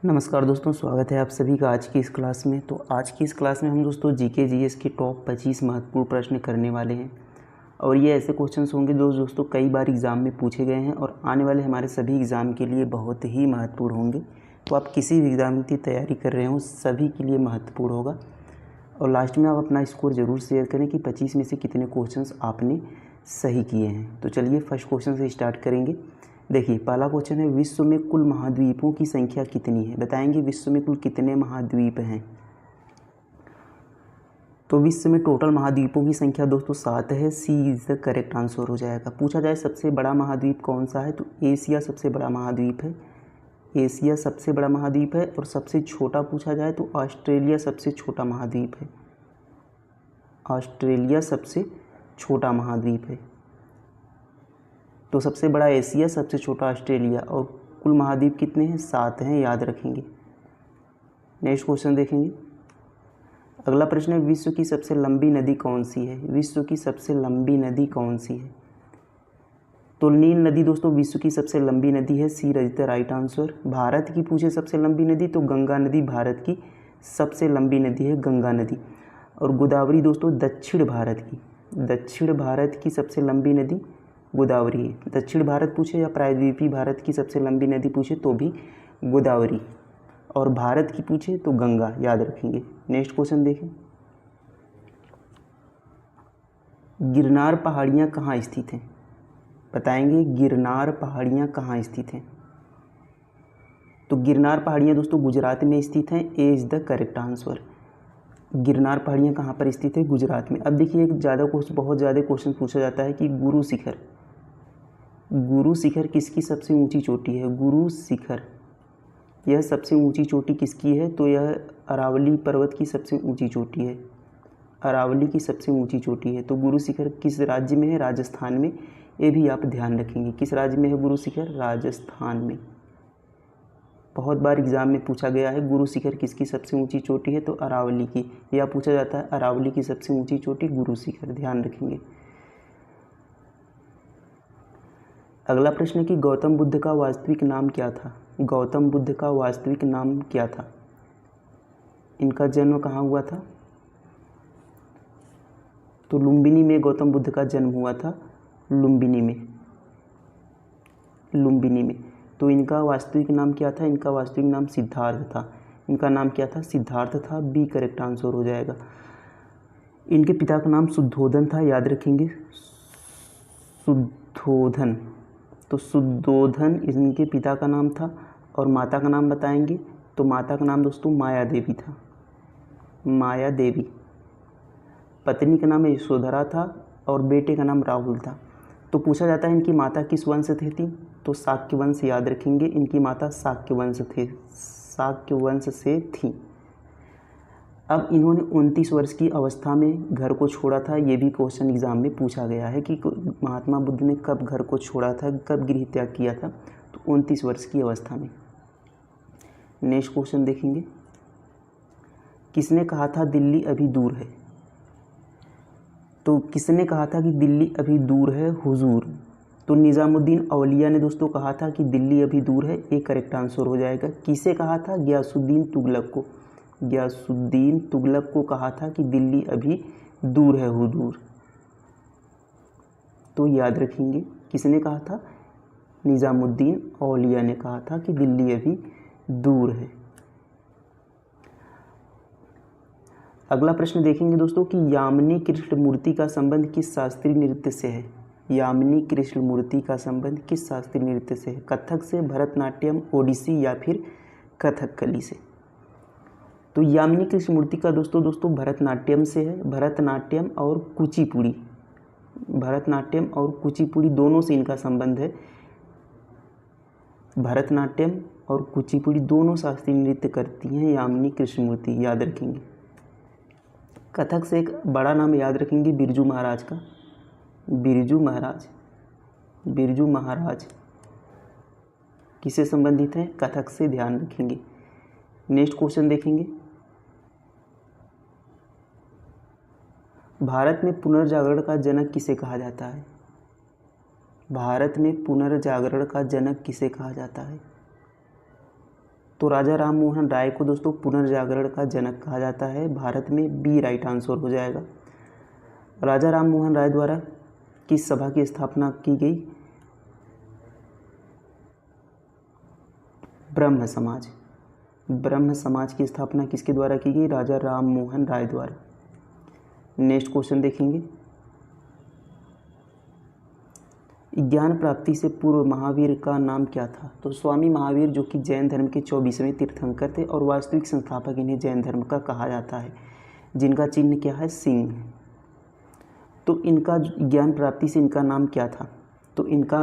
नमस्कार दोस्तों, स्वागत है आप सभी का आज की इस क्लास में। तो आज की इस क्लास में हम दोस्तों जीके जीएस के टॉप 25 महत्वपूर्ण प्रश्न करने वाले हैं। और ये ऐसे क्वेश्चंस होंगे दोस्तों कई बार एग्ज़ाम में पूछे गए हैं और आने वाले हमारे सभी एग्ज़ाम के लिए बहुत ही महत्वपूर्ण होंगे। तो आप किसी भी एग्ज़ाम की तैयारी कर रहे हो सभी के लिए महत्वपूर्ण होगा। और लास्ट में आप अपना स्कोर ज़रूर शेयर करें कि 25 में से कितने क्वेश्चंस आपने सही किए हैं। तो चलिए फर्स्ट क्वेश्चन से स्टार्ट करेंगे। देखिए पहला क्वेश्चन है, विश्व में कुल महाद्वीपों की संख्या कितनी है? बताएंगे विश्व में कुल कितने महाद्वीप हैं। तो विश्व में टोटल महाद्वीपों की संख्या दोस्तों 7 है। सी इज़ द करेक्ट आंसर हो जाएगा। पूछा जाए सबसे बड़ा महाद्वीप कौन सा है, तो एशिया सबसे बड़ा महाद्वीप है। एशिया सबसे बड़ा महाद्वीप है। और सबसे छोटा पूछा जाए तो ऑस्ट्रेलिया सबसे छोटा महाद्वीप है। ऑस्ट्रेलिया सबसे छोटा महाद्वीप है। तो सबसे बड़ा एशिया, सबसे छोटा ऑस्ट्रेलिया। और कुल महाद्वीप कितने हैं? 7 हैं, याद रखेंगे। नेक्स्ट क्वेश्चन देखेंगे। अगला प्रश्न है, विश्व की सबसे लंबी नदी कौन सी है? विश्व की सबसे लंबी नदी कौन सी है? तो नील नदी दोस्तों विश्व की सबसे लंबी नदी है। C is the right answer. भारत की पूछे सबसे लंबी नदी तो गंगा नदी भारत की सबसे लंबी नदी है, गंगा नदी। और गोदावरी दोस्तों दक्षिण भारत की सबसे लंबी नदी गोदावरी है। दक्षिण भारत पूछे या प्रायद्वीपीय भारत की सबसे लंबी नदी पूछे तो भी गोदावरी, और भारत की पूछे तो गंगा, याद रखेंगे। नेक्स्ट क्वेश्चन देखें। गिरनार पहाड़ियाँ कहाँ स्थित हैं? बताएंगे गिरनार पहाड़ियाँ कहाँ स्थित हैं। तो गिरनार पहाड़ियाँ दोस्तों गुजरात में स्थित हैं। A is the correct answer. Girnar पहाड़ियाँ कहाँ पर स्थित है? गुजरात में। अब देखिए बहुत ज़्यादा क्वेश्चन पूछा जाता है कि गुरु शिखर किसकी सबसे ऊंची चोटी है? गुरु शिखर यह सबसे ऊंची चोटी किसकी है? तो यह अरावली पर्वत की सबसे ऊंची चोटी है। अरावली की सबसे ऊंची चोटी है। तो गुरु शिखर किस राज्य में है? राजस्थान में। ये भी आप ध्यान रखेंगे। किस राज्य में है गुरु शिखर? राजस्थान में। बहुत बार एग्जाम में पूछा गया है गुरु शिखर किसकी सबसे ऊंची चोटी है, तो अरावली की। यह पूछा जाता है अरावली की सबसे ऊंची चोटी गुरु शिखर, ध्यान रखेंगे। अगला प्रश्न है कि गौतम बुद्ध का वास्तविक नाम क्या था? गौतम बुद्ध का वास्तविक नाम क्या था? इनका जन्म कहाँ हुआ था? तो लुम्बिनी में गौतम बुद्ध का जन्म हुआ था। लुम्बिनी में। तो इनका वास्तविक नाम क्या था? इनका वास्तविक नाम सिद्धार्थ था। इनका नाम क्या था? सिद्धार्थ था। बी करेक्ट आंसर हो जाएगा। इनके पिता का नाम शुद्धोधन था, याद रखेंगे। शुद्धोधन। तो शुद्धोधन इनके पिता का नाम था। और माता का नाम बताएंगे तो माता का नाम दोस्तों माया देवी था। माया देवी। पत्नी का नाम यशोधरा था और बेटे का नाम राहुल था। तो पूछा जाता है इनकी माता किस वंश से थी? तो शाक्य वंश, याद रखेंगे। इनकी माता शाक्य वंश से थी। अब इन्होंने 29 वर्ष की अवस्था में घर को छोड़ा था। ये भी क्वेश्चन एग्जाम में पूछा गया है कि महात्मा बुद्ध ने कब घर को छोड़ा था, कब गृह त्याग किया था? तो 29 वर्ष की अवस्था में। नेक्स्ट क्वेश्चन देखेंगे। किसने कहा था दिल्ली अभी दूर है? तो किसने कहा था कि दिल्ली अभी दूर है? हुजूर। तो निज़ामुद्दीन औलिया ने दोस्तों कहा था कि दिल्ली अभी दूर है। एक करेक्ट आंसर हो जाएगा। किसे कहा था? गयासुद्दीन तुगलक को। गयासुद्दीन तुगलक को कहा था कि दिल्ली अभी दूर है हुजूर। तो याद रखेंगे किसने कहा था? निज़ामुद्दीन औलिया ने कहा था कि दिल्ली अभी दूर है। अगला प्रश्न देखेंगे दोस्तों कि यामिनी कृष्ण मूर्ति का संबंध किस शास्त्रीय नृत्य से है? यामिनी कृष्ण मूर्ति का संबंध किस शास्त्रीय नृत्य से है? कथक से, भरतनाट्यम, ओडिसी या फिर कथकली से? तो यामिनी कृष्ण मूर्ति का दोस्तों भरतनाट्यम से है। भरतनाट्यम और कुचिपुड़ी दोनों से इनका संबंध है। भरतनाट्यम और कुचिपुड़ी दोनों शास्त्रीय नृत्य करती हैं यामिनी कृष्ण मूर्ति, याद रखेंगे। कथक से एक बड़ा नाम याद रखेंगे बिरजू महाराज का। बिरजू महाराज किससे संबंधित हैं? कथक से, ध्यान रखेंगे। नेक्स्ट क्वेश्चन देखेंगे। भारत में पुनर्जागरण का जनक किसे कहा जाता है? भारत में पुनर्जागरण का जनक किसे कहा जाता है? तो राजा राम मोहन राय को दोस्तों पुनर्जागरण का जनक कहा जाता है। भारत में बी राइट आंसर हो जाएगा। राजा राम मोहन राय द्वारा किस सभा की स्थापना की गई? ब्रह्म समाज। ब्रह्म समाज की स्थापना किसके द्वारा की गई? राजा राम मोहन राय द्वारा। नेक्स्ट क्वेश्चन देखेंगे, ज्ञान प्राप्ति से पूर्व महावीर का नाम क्या था? तो स्वामी महावीर जो कि जैन धर्म के 24वें तीर्थंकर थे और वास्तविक संस्थापक इन्हें जैन धर्म का कहा जाता है, जिनका चिन्ह क्या है? सिंह। तो इनका ज्ञान प्राप्ति से इनका नाम क्या था? तो इनका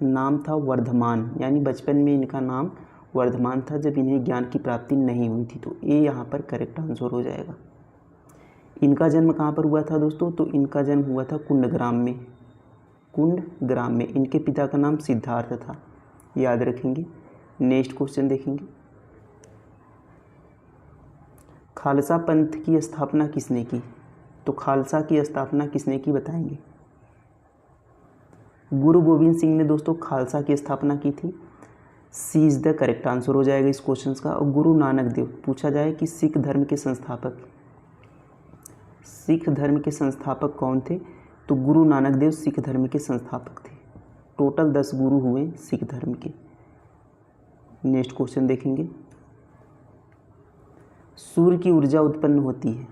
नाम था वर्धमान, यानी बचपन में इनका नाम वर्धमान था जब इन्हें ज्ञान की प्राप्ति नहीं हुई थी। तो ये यहाँ पर करेक्ट आंसर हो जाएगा। इनका जन्म कहाँ पर हुआ था दोस्तों? तो इनका जन्म हुआ था कुंडग्राम में। कुंडग्राम में। इनके पिता का नाम सिद्धार्थ था, याद रखेंगे। नेक्स्ट क्वेश्चन देखेंगे, खालसा पंथ की स्थापना किसने की? तो खालसा की स्थापना किसने की बताएंगे? गुरु गोविंद सिंह ने दोस्तों खालसा की स्थापना की थी। सी इज द करेक्ट आंसर हो जाएगा इस क्वेश्चन का। और गुरु नानक देव, पूछा जाए कि सिख धर्म के संस्थापक कौन थे? तो गुरु नानक देव सिख धर्म के संस्थापक थे। टोटल 10 गुरु हुए सिख धर्म के। नेक्स्ट क्वेश्चन देखेंगे, सूर्य की ऊर्जा उत्पन्न होती है,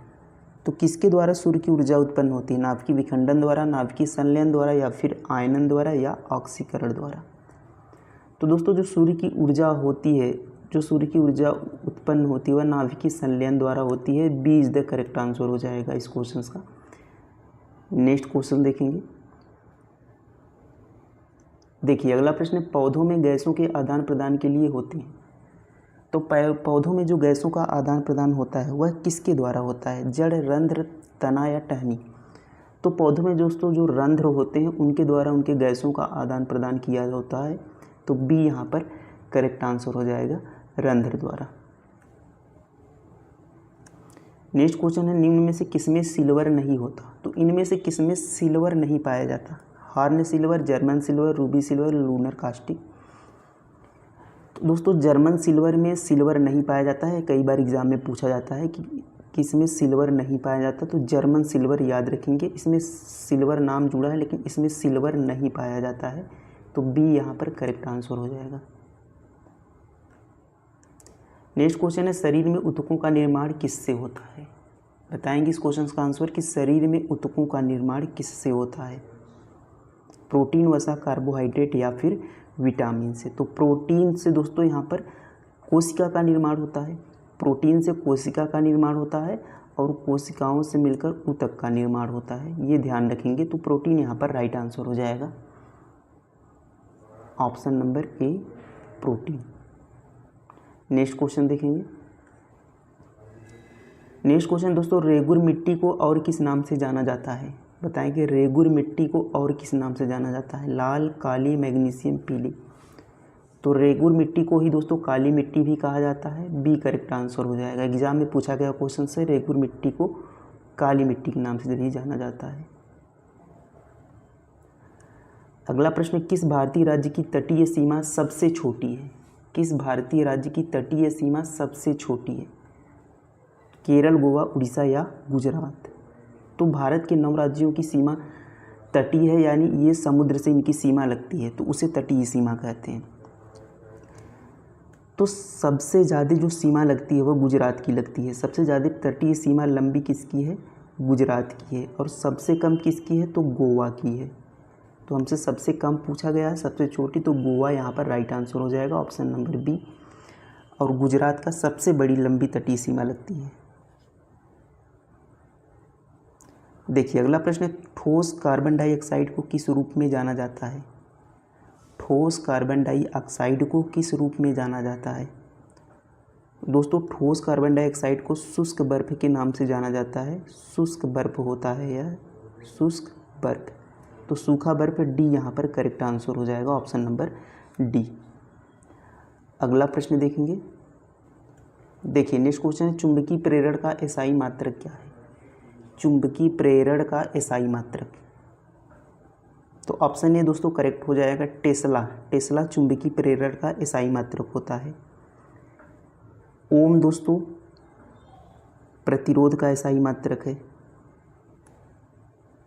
तो किसके द्वारा सूर्य की ऊर्जा उत्पन्न होती है? नाभिकीय विखंडन द्वारा, नाभिकीय संलयन द्वारा, या फिर आयनन द्वारा, या ऑक्सीकरण द्वारा? तो दोस्तों जो सूर्य की ऊर्जा होती है, जो सूर्य की ऊर्जा उत्पन्न होती है वह नाभिकीय संलयन द्वारा होती है। B is the correct answer हो जाएगा इस क्वेश्चन का। नेक्स्ट क्वेश्चन देखेंगे, देखिए अगला प्रश्न, पौधों में गैसों के आदान प्रदान के लिए होते हैं। तो पौधों में जो गैसों का आदान प्रदान होता है वह किसके द्वारा होता है? जड़, रंध्र, तना या टहनी? तो पौधों में दोस्तों जो रंध्र होते हैं उनके द्वारा उनके गैसों का आदान प्रदान किया होता है। तो बी यहाँ पर करेक्ट आंसर हो जाएगा, रंध्र द्वारा। नेक्स्ट क्वेश्चन है, निम्न में से किसमें सिल्वर नहीं होता? तो इनमें से किसमें सिल्वर नहीं पाया जाता? Horn silver, German silver, Ruby silver, lunar caustic? तो दोस्तों जर्मन सिल्वर में सिल्वर नहीं पाया जाता है। कई बार एग्जाम में पूछा जाता है कि किसमें सिल्वर नहीं पाया जाता, तो जर्मन सिल्वर याद रखेंगे। इसमें सिल्वर नाम जुड़ा है लेकिन इसमें सिल्वर नहीं पाया जाता है। तो बी यहाँ पर करेक्ट आंसर हो जाएगा। नेक्स्ट क्वेश्चन है, शरीर में ऊतकों का निर्माण किससे होता है? बताएंगे इस क्वेश्चन का आंसर कि शरीर में ऊतकों का निर्माण किससे होता है? प्रोटीन, वसा, कार्बोहाइड्रेट या फिर विटामिन से? तो प्रोटीन से दोस्तों यहाँ पर कोशिका का निर्माण होता है। प्रोटीन से कोशिका का निर्माण होता है और कोशिकाओं से मिलकर ऊतक का निर्माण होता है, ये ध्यान रखेंगे। तो प्रोटीन यहाँ पर राइट आंसर हो जाएगा, option number A protein. Next question देखेंगे। नेक्स्ट क्वेश्चन दोस्तों, रेगुर मिट्टी को और किस नाम से जाना जाता है? बताएंगे रेगुर मिट्टी को और किस नाम से जाना जाता है? लाल, काली, मैग्नीशियम, पीली? तो रेगुर मिट्टी को ही दोस्तों काली मिट्टी भी कहा जाता है। बी करेक्ट आंसर हो जाएगा। एग्जाम में पूछा गया क्वेश्चन से रेगुर मिट्टी को काली मिट्टी के नाम से भी जाना जाता है। अगला प्रश्न, किस भारतीय राज्य की तटीय सीमा सबसे छोटी है? किस भारतीय राज्य की तटीय सीमा सबसे छोटी है? केरल, गोवा, उड़ीसा या गुजरात? तो भारत के 9 राज्यों की सीमा तटीय है, यानी ये समुद्र से इनकी सीमा लगती है, तो उसे तटीय सीमा कहते हैं। तो सबसे ज़्यादा जो सीमा लगती है वह गुजरात की लगती है। सबसे ज़्यादा तटीय सीमा लंबी किसकी है? गुजरात की है। और सबसे कम किसकी है? तो गोवा की है। तो हमसे सबसे कम पूछा गया है, सबसे छोटी, तो गोवा यहाँ पर राइट आंसर हो जाएगा, ऑप्शन नंबर बी। और गुजरात का सबसे बड़ी लंबी तटीय सीमा लगती है। देखिए अगला प्रश्न, ठोस कार्बन डाइऑक्साइड को किस रूप में जाना जाता है? ठोस कार्बन डाइऑक्साइड को किस रूप में जाना जाता है? दोस्तों ठोस कार्बन डाइऑक्साइड को शुष्क बर्फ के नाम से जाना जाता है। शुष्क बर्फ होता है यह, शुष्क बर्फ। तो सूखा बर्फ, डी यहाँ पर करेक्ट आंसर हो जाएगा, ऑप्शन नंबर डी। अगला प्रश्न देखेंगे। देखिए नेक्स्ट क्वेश्चन है, चुंबकीय प्रेरण का एसआई मात्रक क्या है? चुंबकीय प्रेरण का एसआई मात्रक, तो ऑप्शन ए दोस्तों करेक्ट हो जाएगा, टेस्ला। टेस्ला चुंबकीय प्रेरण का एसआई मात्रक होता है। ओम दोस्तों प्रतिरोध का ऐसा ही मात्रक है,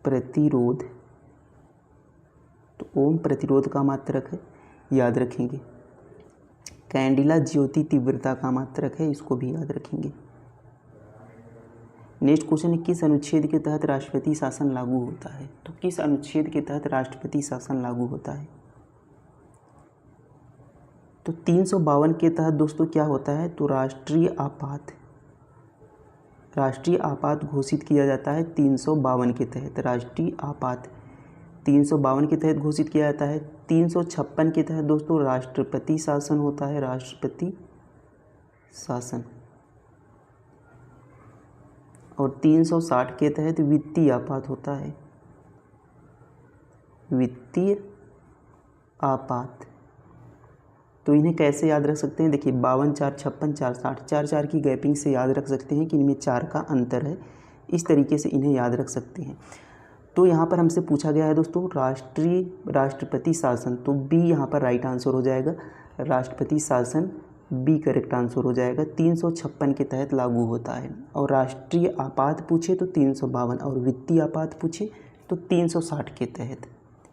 प्रतिरोध, तो ओम प्रतिरोध का मात्रक है, याद रखेंगे। कैंडिला ज्योति तीव्रता का मात्रक है, इसको भी याद रखेंगे। नेक्स्ट क्वेश्चन है, किस अनुच्छेद के तहत राष्ट्रपति शासन लागू होता है? तो किस अनुच्छेद के तहत राष्ट्रपति शासन लागू होता है? तो 352 के तहत दोस्तों क्या होता है? तो राष्ट्रीय आपात घोषित किया जाता है 352 के तहत। राष्ट्रीय आपात 352 के तहत घोषित किया जाता है। 356 के तहत दोस्तों राष्ट्रपति शासन होता है, राष्ट्रपति शासन। और 360 के तहत वित्तीय आपात होता है, वित्तीय आपात। तो इन्हें कैसे याद रख सकते हैं? देखिए 52, 4, 56, 4, 60, 4 4 की गैपिंग से याद रख सकते हैं कि इनमें 4 का अंतर है। इस तरीके से इन्हें याद रख सकते हैं। तो यहाँ पर हमसे पूछा गया है दोस्तों राष्ट्रपति शासन, तो बी यहाँ पर राइट आंसर हो जाएगा। राष्ट्रपति शासन बी करेक्ट आंसर हो जाएगा। 356 के तहत लागू होता है। और राष्ट्रीय आपात पूछे तो 352, और वित्तीय आपात पूछे तो 360 के तहत।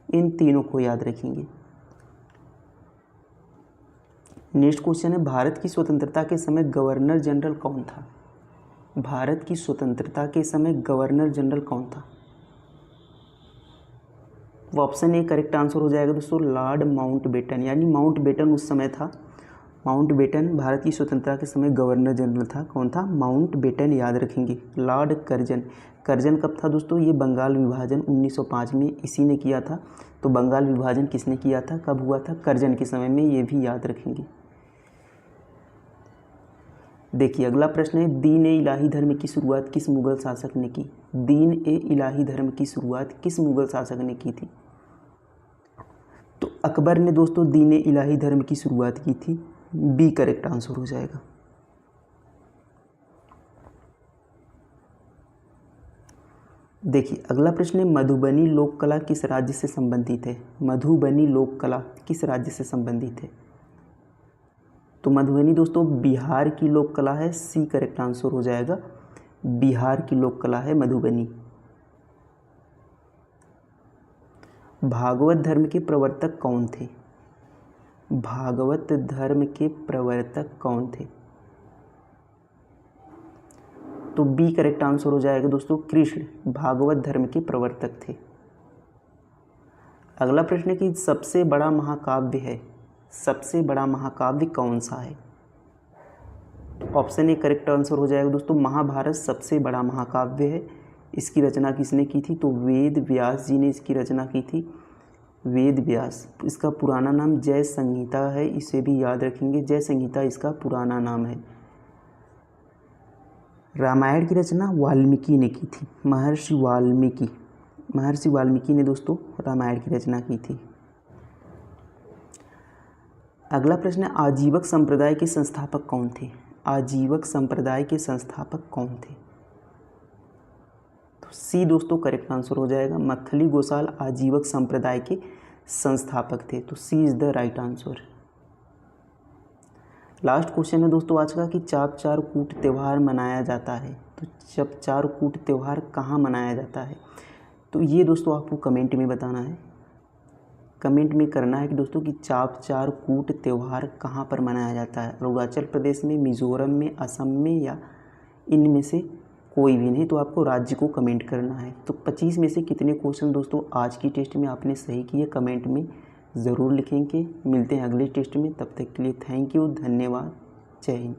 इन तीनों को याद रखेंगे। नेक्स्ट क्वेश्चन है, भारत की स्वतंत्रता के समय गवर्नर जनरल कौन था? भारत की स्वतंत्रता के समय गवर्नर जनरल कौन था? वो ऑप्शन ए करेक्ट आंसर हो जाएगा दोस्तों, लॉर्ड माउंटबेटन। यानी माउंटबेटन उस समय था। माउंटबेटन भारत की स्वतंत्रता के समय गवर्नर जनरल था। कौन था? माउंटबेटन, याद रखेंगे। लॉर्ड कर्जन, कर्जन कब था दोस्तों? ये बंगाल विभाजन 1905 में इसी ने किया था। तो बंगाल विभाजन किसने किया था, कब हुआ था? कर्जन के समय में, ये भी याद रखेंगे। देखिए अगला प्रश्न है, दीन ए इलाही धर्म की शुरुआत किस मुगल शासक ने की? दीन ए इलाही धर्म की शुरुआत किस मुगल शासक ने की थी? तो अकबर ने दोस्तों दीन ए इलाही धर्म की शुरुआत की थी। बी करेक्ट आंसर हो जाएगा। देखिए अगला प्रश्न है, मधुबनी लोक कला किस राज्य से संबंधित है? मधुबनी लोक कला किस राज्य से संबंधित है? तो मधुबनी दोस्तों बिहार की लोक कला है। सी करेक्ट आंसर हो जाएगा। बिहार की लोक कला है मधुबनी। भागवत धर्म के प्रवर्तक कौन थे? भागवत धर्म के प्रवर्तक कौन थे? तो बी करेक्ट आंसर हो जाएगा दोस्तों, कृष्ण भागवत धर्म के प्रवर्तक थे। अगला प्रश्न है कि सबसे बड़ा महाकाव्य है, सबसे बड़ा महाकाव्य कौन सा है? ऑप्शन ए करेक्ट आंसर हो जाएगा दोस्तों, महाभारत सबसे बड़ा महाकाव्य है। इसकी रचना किसने की थी? तो वेद व्यास जी ने इसकी रचना की थी। वेद व्यास। इसका पुराना नाम जय संहिता है, इसे भी याद रखेंगे। जय संहिता इसका पुराना नाम है। रामायण की रचना वाल्मीकि ने की थी। महर्षि वाल्मीकि ने दोस्तों रामायण की रचना की थी। अगला प्रश्न है, आजीवक संप्रदाय के संस्थापक कौन थे? आजीवक संप्रदाय के संस्थापक कौन थे? तो सी दोस्तों करेक्ट आंसर हो जाएगा। मक्खली गोसाल आजीवक संप्रदाय के संस्थापक थे। तो C is the right answer. Last question है दोस्तों आज का कि चाप चार कूट त्यौहार मनाया जाता है। तो चाप चार कूट त्यौहार कहाँ मनाया जाता है? तो ये दोस्तों आपको कमेंट में बताना है। कमेंट में करना है कि दोस्तों कि चाप चार कूट त्यौहार कहाँ पर मनाया जाता है। अरुणाचल प्रदेश में, मिज़ोरम में, असम में, या इनमें से कोई भी नहीं। तो आपको राज्य को कमेंट करना है। तो 25 में से कितने क्वेश्चन दोस्तों आज की टेस्ट में आपने सही किए, कमेंट में ज़रूर लिखेंगे। मिलते हैं अगले टेस्ट में, तब तक के लिए थैंक यू, धन्यवाद, जय हिंद।